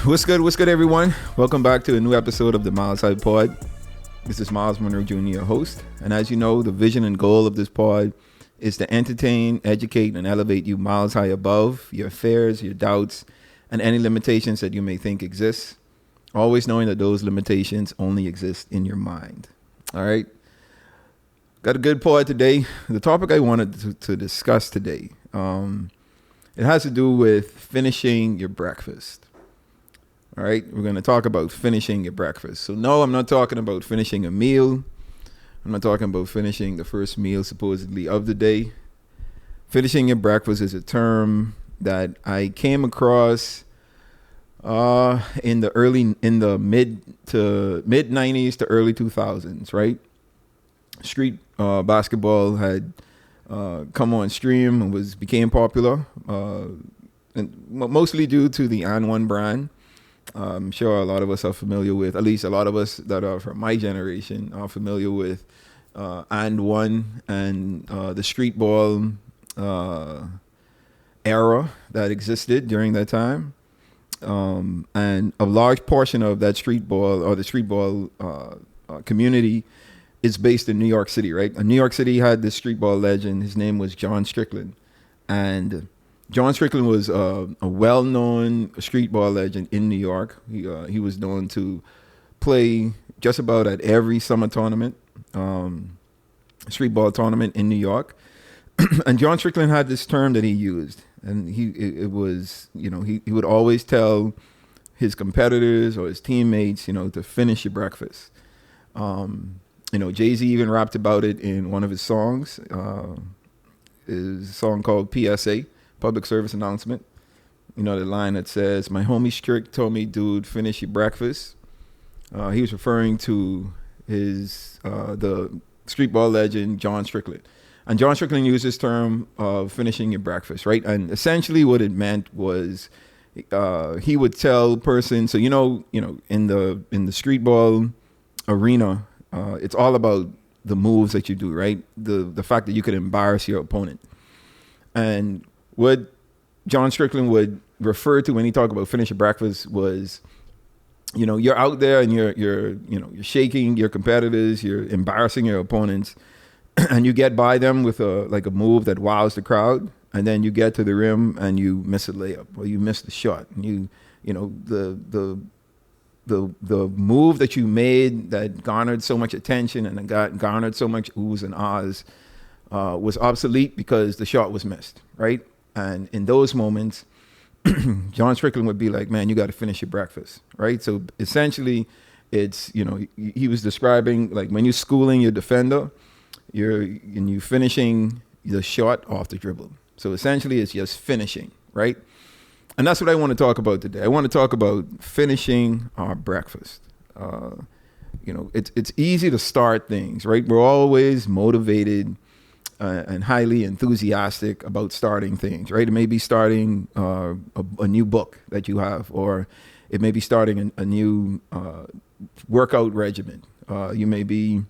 What's good, everyone? Welcome back to a new episode of the Myles High Pod. This is Myles Monroe Jr., your host. And as you know, the vision and goal of this pod is to entertain, educate, and elevate you miles high above your fears, your doubts, and any limitations that you may think exist. Always knowing that those limitations only exist in your mind. All right? Got a good pod today. The topic I wanted to discuss today, it has to do with finishing your breakfast. All right, we're going to talk about finishing your breakfast. So no, I'm not talking about finishing a meal. I'm not talking about finishing the first meal supposedly of the day. Finishing your breakfast is a term that I came across in the mid 90s to early 2000s, right? Street basketball had come on stream and became popular, and mostly due to the &1 brand. I'm sure a lot of us are familiar with, at least a lot of us that are from my generation are familiar with &1 and the street ball era that existed during that time. And a large portion of that street ball or the street ball community is based in New York City, right? And New York City had this street ball legend. His name was John Strickland. And John Strickland was a well-known street ball legend in New York. He was known to play just about at every summer tournament, street ball tournament in New York. And John Strickland had this term that he used, and he would always tell his competitors or his teammates, to finish your breakfast. Jay-Z even rapped about it in one of his songs, his song called PSA. Public service announcement. The line that says, "My homie Strick told me, dude, finish your breakfast." He was referring to the street ball legend John Strickland. And John Strickland used this term of finishing your breakfast, right? And essentially what it meant was he would tell person, so in the street ball arena, it's all about the moves that you do, right? The fact that you could embarrass your opponent. And what John Strickland would refer to when he talked about finish your breakfast was, you're out there and you're shaking your competitors, you're embarrassing your opponents, and you get by them with a move that wows the crowd, and then you get to the rim and you miss a layup or you miss the shot, and the move that you made that garnered so much attention and garnered so much oohs and ahs was obsolete because the shot was missed, right? And in those moments, John Strickland would be like, man, you got to finish your breakfast, right? So essentially, it's, he was describing like when you're schooling your defender, you're finishing the shot off the dribble. So essentially, it's just finishing, right? And that's what I want to talk about today. I want to talk about finishing our breakfast. It's easy to start things, right? We're always motivated and highly enthusiastic about starting things, right? It may be starting a new book that you have, or it may be starting a new workout regimen. You may be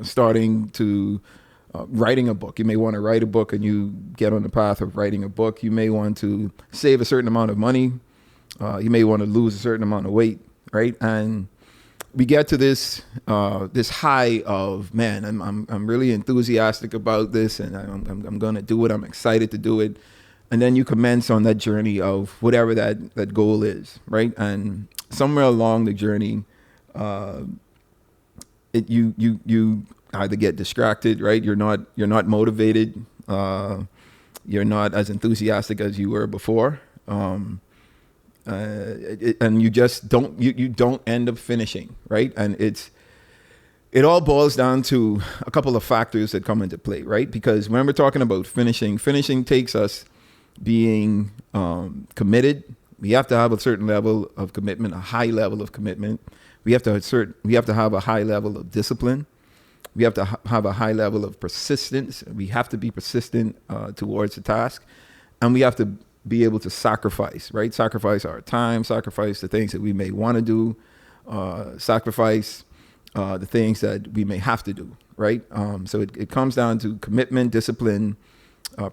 starting to writing a book. You may want to write a book and you get on the path of writing a book. You may want to save a certain amount of money. You may want to lose a certain amount of weight, right? And we get to this high of, man, I'm really enthusiastic about this, and I'm going to do it. I'm excited to do it. And then you commence on that journey of whatever that goal is, right? And somewhere along the journey, you either get distracted, right? You're not motivated. You're not as enthusiastic as you were before. And you just don't end up finishing, right? And it all boils down to a couple of factors that come into play, right? Because when we're talking about finishing takes us being committed. We have to have a certain level of commitment, a high level of commitment. We have to have a high level of discipline. We have to have a high level of persistence. We have to be persistent towards the task, and we have to be able to sacrifice, right? Sacrifice our time, sacrifice the things that we may want to do, sacrifice the things that we may have to do, right? So it comes down to commitment, discipline,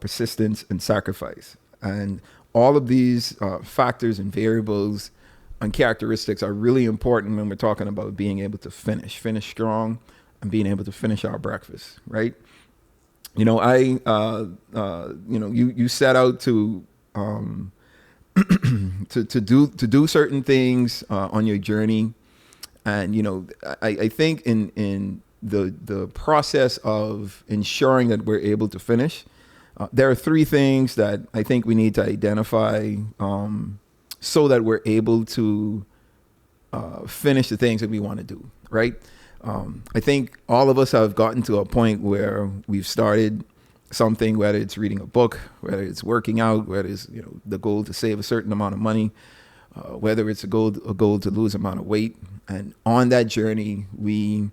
persistence, and sacrifice. And all of these factors and variables and characteristics are really important when we're talking about being able to finish strong, and being able to finish our breakfast, right? You know, you set out to to do certain things on your journey, and I think in the process of ensuring that we're able to finish, there are three things that I think we need to identify so that we're able to finish the things that we want to do, right? I think all of us have gotten to a point where we've started something, whether it's reading a book, whether it's working out, whether it's the goal to save a certain amount of money, whether it's a goal to lose amount of weight, and on that journey we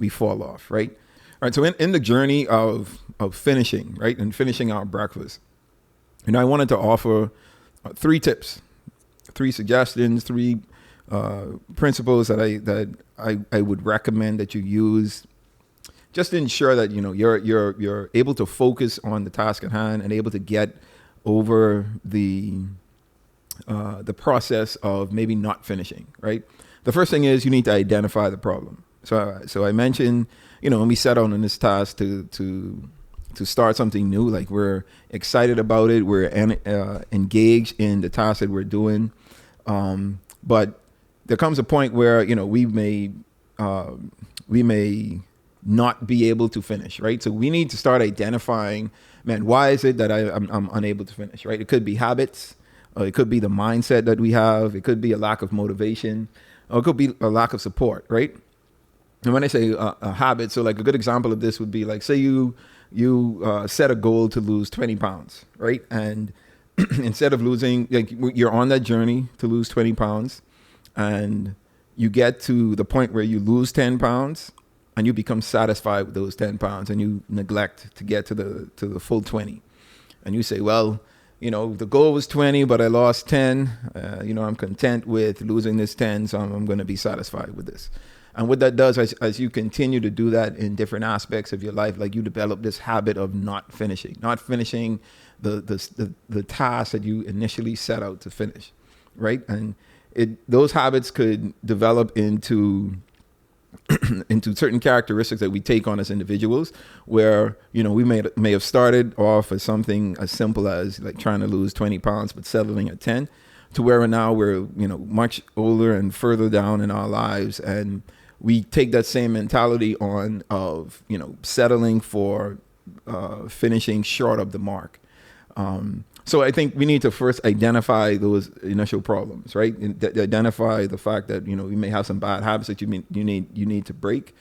fall off, right? All right, so in the journey of finishing, right, and finishing our breakfast, I wanted to offer 3 tips, 3 suggestions, 3 principles that I would recommend that you use, just to ensure that you're able to focus on the task at hand and able to get over the process of maybe not finishing, right? The first thing is you need to identify the problem. So I mentioned, when we set out on this task to start something new, like we're excited about it, we're engaged in the task that we're doing, but there comes a point where we may not be able to finish, right? So we need to start identifying, man, why is it that I'm unable to finish, right? It could be habits, it could be the mindset that we have, it could be a lack of motivation, or it could be a lack of support, right? And when I say a habit, so like a good example of this would be like, say you set a goal to lose 20 pounds, right? And instead of losing, like you're on that journey to lose 20 pounds, and you get to the point where you lose 10 pounds and you become satisfied with those 10 pounds and you neglect to get to the full 20. And you say, well, the goal was 20, but I lost 10. I'm content with losing this 10, so I'm going to be satisfied with this. And what that does, as you continue to do that in different aspects of your life, like you develop this habit of not finishing the task that you initially set out to finish, right? And those habits could develop into certain characteristics that we take on as individuals, where we may have started off as something as simple as like trying to lose 20 pounds but settling at 10, to where now we're much older and further down in our lives, and we take that same mentality on of settling for finishing short of the mark. So I think we need to first identify those initial problems, right? And identify the fact that you may have some bad habits that you need to break.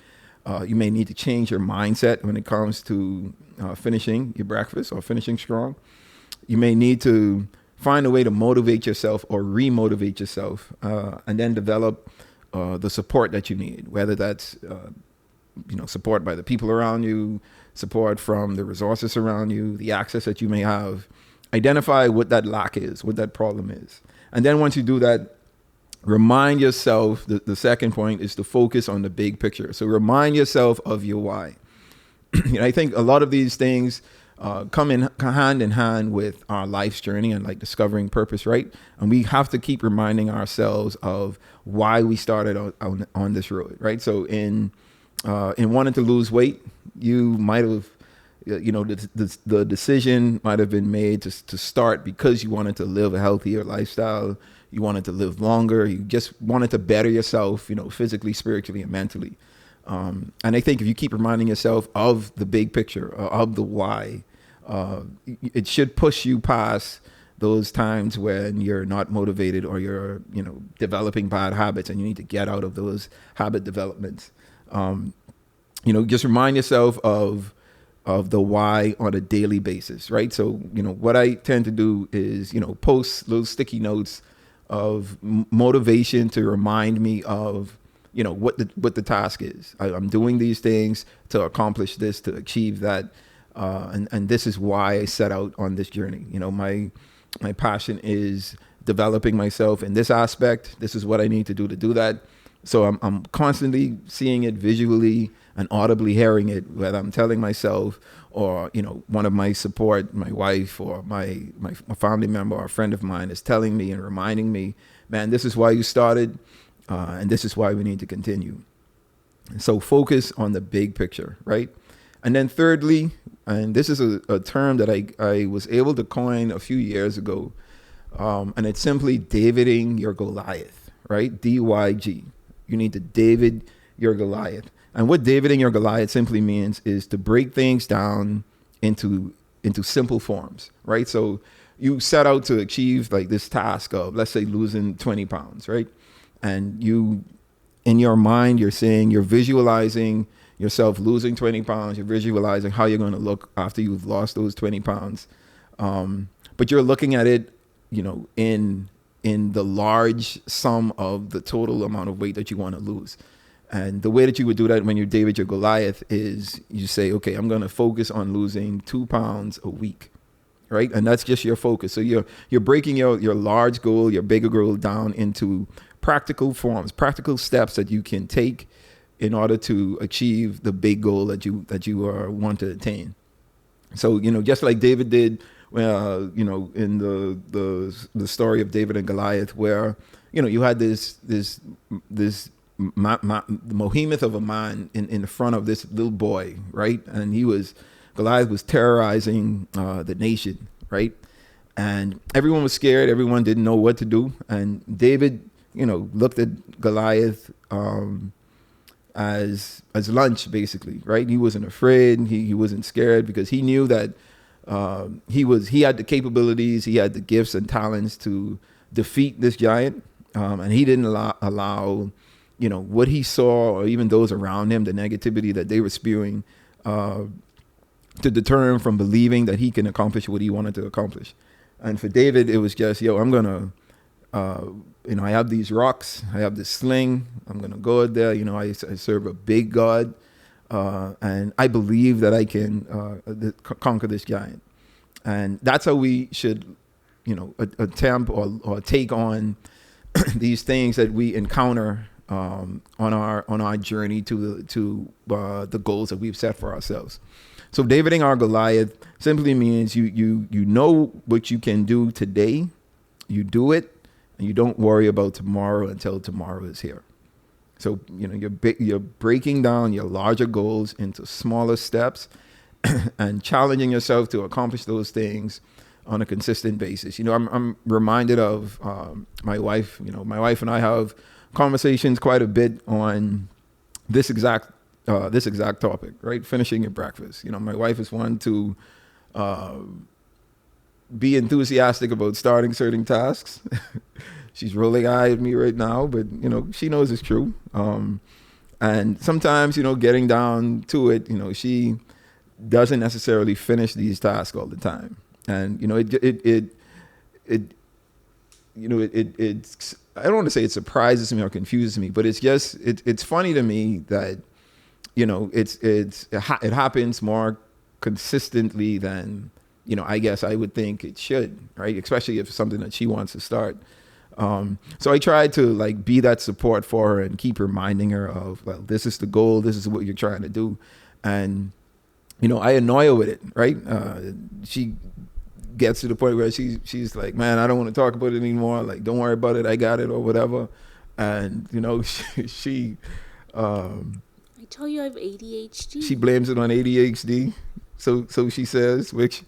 You may need to change your mindset when it comes to finishing your breakfast or finishing strong. You may need to find a way to motivate yourself or re-motivate yourself, and then develop the support that you need, whether that's support by the people around you, support from the resources around you, the access that you may have. Identify what that lack is, what that problem is. And then once you do that, remind yourself, the second point is to focus on the big picture. So remind yourself of your why. I think a lot of these things come hand in hand with our life's journey and like discovering purpose, right? And we have to keep reminding ourselves of why we started on this road, right? So in wanting to lose weight, you might have, the decision might have been made to start because you wanted to live a healthier lifestyle. You wanted to live longer. You just wanted to better yourself, physically, spiritually, and mentally. And I think if you keep reminding yourself of the big picture, of the why, it should push you past those times when you're not motivated or you're, developing bad habits and you need to get out of those habit developments. Just remind yourself of the why on a daily basis, right? So, what I tend to do is, post little sticky notes of motivation to remind me of, what the task is. I'm doing these things to accomplish this, to achieve that. And this is why I set out on this journey. My passion is developing myself in this aspect. This is what I need to do that. So I'm constantly seeing it visually and audibly hearing it, whether I'm telling myself or, one of my support, my wife or my family member or a friend of mine is telling me and reminding me, man, this is why you started, and this is why we need to continue. And so focus on the big picture, right? And then thirdly, and this is a term that I was able to coin a few years ago, and it's simply Daviding your Goliath, right? DYG. You need to David your Goliath. And what Daviding your Goliath simply means is to break things down into simple forms, right? So you set out to achieve like this task of, let's say, losing 20 pounds, right? And you, in your mind, you're visualizing yourself losing 20 pounds. You're visualizing how you're going to look after you've lost those 20 pounds. But you're looking at it, in the large sum of the total amount of weight that you want to lose. And the way that you would do that when you David your Goliath is you say, okay, I'm going to focus on losing 2 pounds a week, right? And that's just your focus. So you're breaking your large goal, your bigger goal down into practical forms, practical steps that you can take in order to achieve the big goal that you want to attain. So, just like David did, in the story of David and Goliath, where, you had this behemoth of a man in the front of this little boy, right? And Goliath was terrorizing the nation, right? And everyone was scared. Everyone didn't know what to do. And David, looked at Goliath as lunch, basically, right? He wasn't afraid. He wasn't scared because he knew that he had the capabilities, he had the gifts and talents to defeat this giant. And he didn't allow what he saw, or even those around him, the negativity that they were spewing, to deter him from believing that he can accomplish what he wanted to accomplish. And for David, it was just, I'm going to, I have these rocks, I have this sling, I'm going to go out there, I serve a big God, and I believe that I can conquer this giant. And that's how we should, attempt or take on these things that we encounter on our journey to the goals that we've set for ourselves. So Daviding our Goliath simply means you know what you can do today, you do it, and you don't worry about tomorrow until tomorrow is here. So you're breaking down your larger goals into smaller steps and challenging yourself to accomplish those things on a consistent basis. I'm reminded of my wife. My wife and I have conversations quite a bit on this exact topic, right? Finishing your breakfast. My wife is one to be enthusiastic about starting certain tasks. She's rolling eye at me right now, but she knows it's true. And sometimes, getting down to it, she doesn't necessarily finish these tasks all the time. And it's I don't want to say it surprises me or confuses me, but it's funny to me that it happens more consistently than I guess I would think it should, right? Especially if it's something that she wants to start. So I try to be that support for her and keep reminding her of, well, this is the goal, this is what you're trying to do, and I annoy her with it, right? She gets to the point where she's like, man, I don't want to talk about it anymore. Like, don't worry about it, I got it, or whatever. And she I tell you I have ADHD. She blames it on ADHD. So she says, which,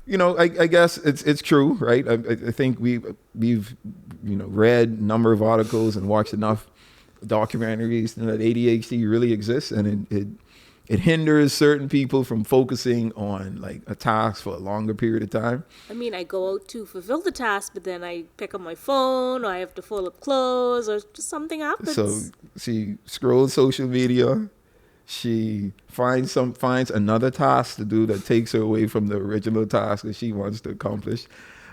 I guess it's true, right? I think we've read a number of articles and watched enough documentaries that ADHD really exists, and it hinders certain people from focusing on a task for a longer period of time. I mean, I go out to fulfill the task, but then I pick up my phone, or I have to fold up clothes, or just something happens. So she scrolls social media. She finds another task to do that takes her away from the original task that she wants to accomplish.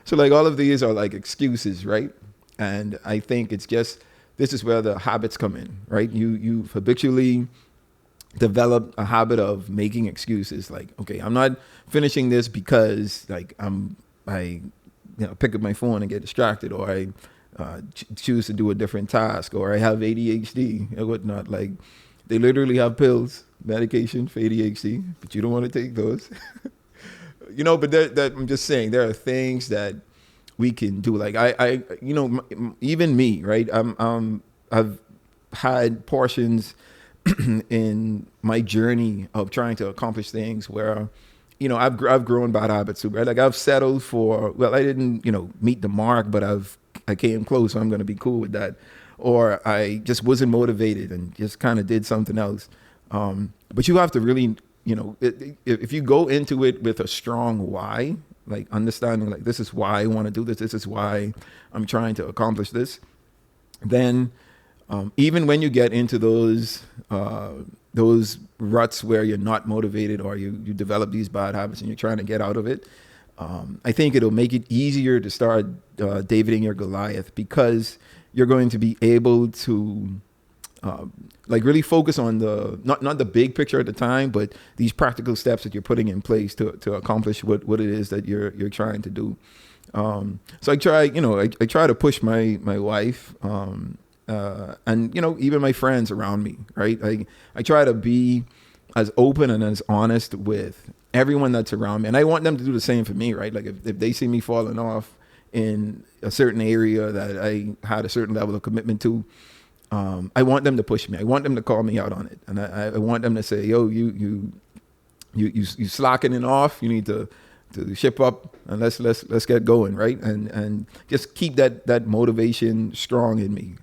So all of these are excuses, right? And I think it's just, this is where the habits come in, right? You habitually develop a habit of making excuses, okay, I'm not finishing this because I pick up my phone and get distracted, or I choose to do a different task, or I have ADHD or whatnot. They literally have pills, medication for ADHD, but you don't want to take those. But I'm just saying, there are things that we can do. Like even me, right? I've had portions in my journey of trying to accomplish things where, I've grown bad habits too, right? Like I've settled for, well, I didn't, meet the mark, but I came close, so I'm going to be cool with that. Or I just wasn't motivated and just kind of did something else. But you have to really, if you go into it with a strong why, like understanding like this is why I want to do this, this is why I'm trying to accomplish this, then even when you get into those ruts where you're not motivated or you develop these bad habits and you're trying to get out of it, I think it'll make it easier to start Daviding your Goliath, because you're going to be able to like really focus on the not the big picture at the time, but these practical steps that you're putting in place to accomplish what it is that you're trying to do. So I try to push my wife and even my friends around me, right? I try to be as open and as honest with everyone that's around me, and I want them to do the same for me, right? Like if they see me falling off in a certain area that I had a certain level of commitment to, I want them to push me. I want them to call me out on it, and I want them to say, "Yo, you slackening off. You need to ship up and let's get going," right? And just keep that motivation strong in me.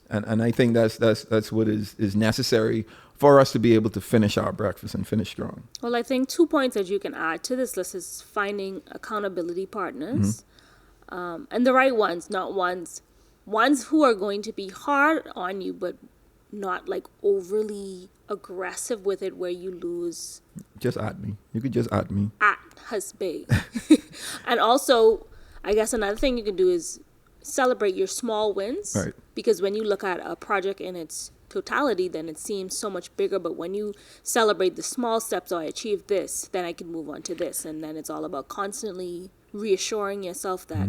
And I think that's what is necessary for us to be able to finish our breakfast and finish strong. Well, I think 2 points that you can add to this list is finding accountability partners, and the right ones, not ones who are going to be hard on you, but not like overly aggressive with it where you lose. Just add me. You could just add me. At husband. And also, I guess another thing you can do is celebrate your small wins. Right. Because when you look at a project in its totality, then it seems so much bigger. But when you celebrate the small steps, I achieved this, then I can move on to this. And then it's all about constantly reassuring yourself that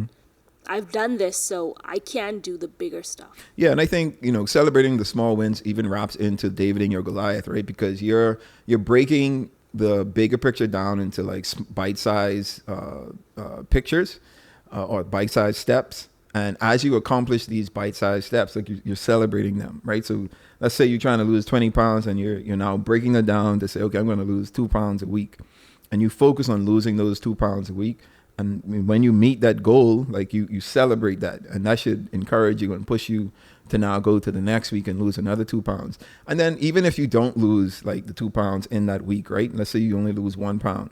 I've done this, so I can do the bigger stuff. Yeah, and I think, celebrating the small wins even wraps into Daviding your Goliath, right? Because you're breaking the bigger picture down into like bite-sized pictures or bite-sized steps. And as you accomplish these bite-sized steps, like you're celebrating them, right? So let's say you're trying to lose 20 pounds and you're now breaking it down to say, okay, I'm going to lose 2 pounds a week. And you focus on losing those 2 pounds a week. And when you meet that goal, like you celebrate that, and that should encourage you and push you to now go to the next week and lose another 2 pounds. And then even if you don't lose like the 2 pounds in that week, right? Let's say you only lose 1 pound,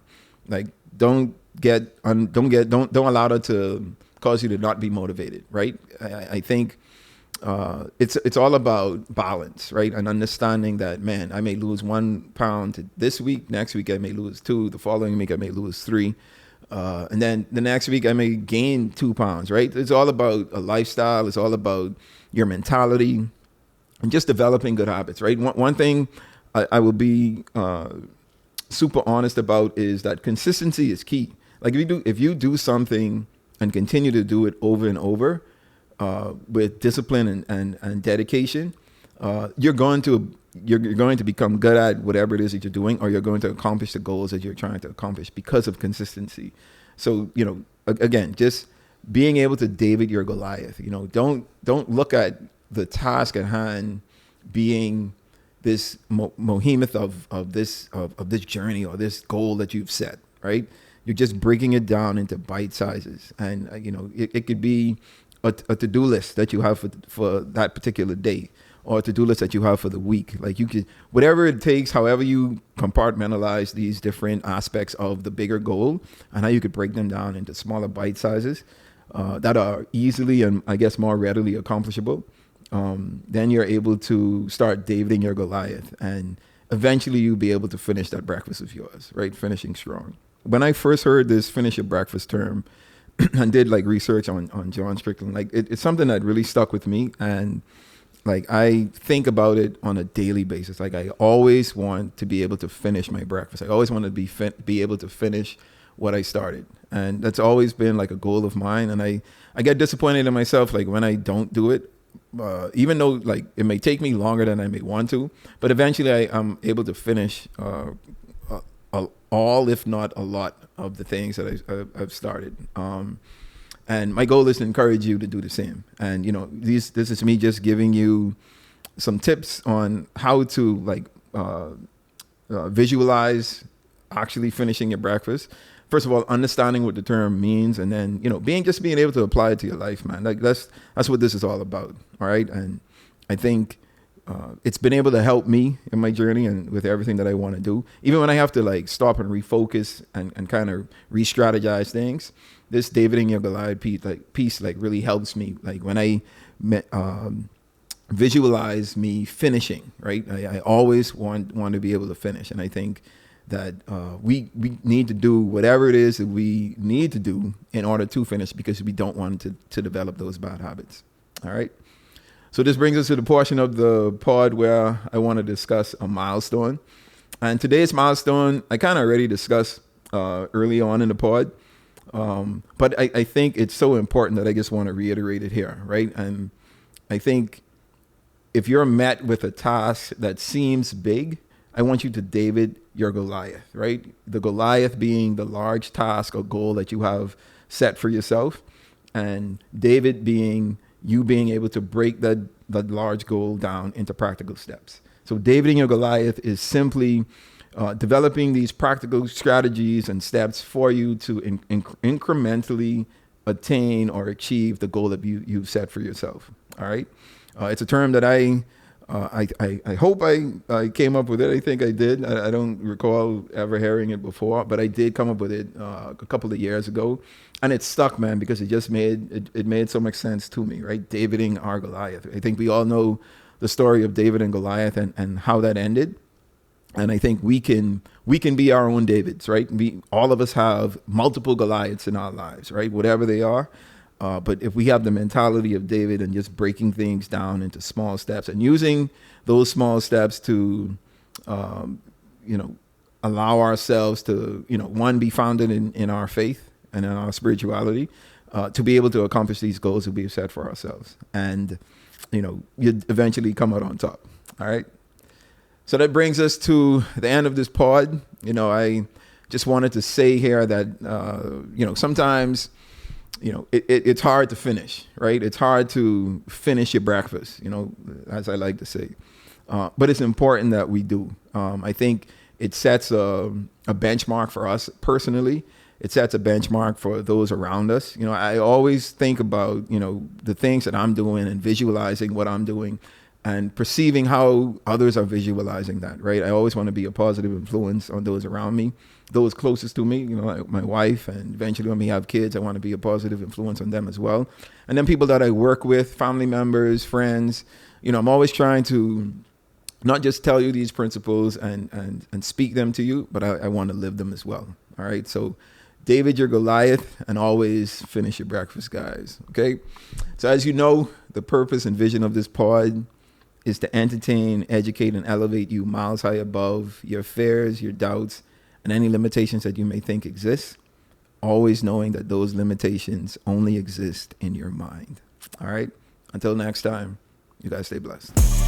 like don't allow that to cause you to not be motivated, right? I think it's all about balance, right? And understanding that, man, I may lose 1 pound this week, next week I may lose 2, the following week I may lose 3. And then the next week I may gain 2 pounds, right? It's all about a lifestyle. It's all about your mentality and just developing good habits, right? One thing I will be super honest about is that consistency is key. Like if you do something and continue to do it over and over with discipline and dedication, you're going to become good at whatever it is that you're doing, or you're going to accomplish the goals that you're trying to accomplish because of consistency. So, again, just being able to David your Goliath, don't look at the task at hand being this behemoth of this journey or this goal that you've set, right? You're just breaking it down into bite sizes. And, it could be a to-do list that you have for that particular day, or a to-do list that you have for the week. Like you could, whatever it takes, however you compartmentalize these different aspects of the bigger goal, and how you could break them down into smaller bite sizes that are easily and I guess more readily accomplishable. Then you're able to start Daviding your Goliath, and eventually you'll be able to finish that breakfast of yours, right? Finishing strong. When I first heard this finish your breakfast term and did like research on John Strickland, like it's something that really stuck with me. And like I think about it on a daily basis. Like I always want to be able to finish my breakfast. I always want to be able to finish what I started. And that's always been like a goal of mine. And I get disappointed in myself like when I don't do it, even though like it may take me longer than I may want to, but eventually I'm able to finish all, if not a lot of the things that I've started. And my goal is to encourage you to do the same. And, this is me just giving you some tips on how to visualize actually finishing your breakfast. First of all, understanding what the term means, and then, being able to apply it to your life, man. Like that's what this is all about. All right. And I think it's been able to help me in my journey and with everything that I want to do. Even when I have to stop and refocus and kind of re-strategize things, this David and your Goliath piece really helps me. Like when I visualize me finishing, right? I always want to be able to finish. And I think that we need to do whatever it is that we need to do in order to finish, because we don't want to develop those bad habits. All right. So this brings us to the portion of the pod where I want to discuss a milestone. And today's milestone, I kind of already discussed early on in the pod. But I think it's so important that I just want to reiterate it here, right? And I think if you're met with a task that seems big, I want you to David your Goliath, right? The Goliath being the large task or goal that you have set for yourself, and David being you being able to break that large goal down into practical steps. So David and your Goliath is simply developing these practical strategies and steps for you to incrementally attain or achieve the goal that you've set for yourself. All right. It's a term that I hope I came up with it. I think I did. I don't recall ever hearing it before, but I did come up with it a couple of years ago, and it stuck, man, because it made so much sense to me, right? Daviding our Goliath. I think we all know the story of David and Goliath and how that ended. And I think we can be our own Davids, right? All of us have multiple Goliaths in our lives, right? Whatever they are. But if we have the mentality of David and just breaking things down into small steps and using those small steps to, allow ourselves to, one, be founded in our faith and in our spirituality, to be able to accomplish these goals that we've set for ourselves. And, you eventually come out on top. All right. So that brings us to the end of this pod. I just wanted to say here that, sometimes, it's hard to finish, right? It's hard to finish your breakfast, as I like to say. But it's important that we do. I think it sets a benchmark for us personally. It sets a benchmark for those around us. I always think about, the things that I'm doing and visualizing what I'm doing and perceiving how others are visualizing that, right? I always want to be a positive influence on those around me, those closest to me, like my wife, and eventually when we have kids, I want to be a positive influence on them as well. And then people that I work with, family members, friends, I'm always trying to not just tell you these principles and speak them to you, but I want to live them as well. All right. So David, your Goliath, and always finish your breakfast, guys. Okay. So as you know, the purpose and vision of this pod is to entertain, educate, and elevate you miles high above your fears, your doubts, and any limitations that you may think exist, always knowing that those limitations only exist in your mind. All right? Until next time, you guys stay blessed.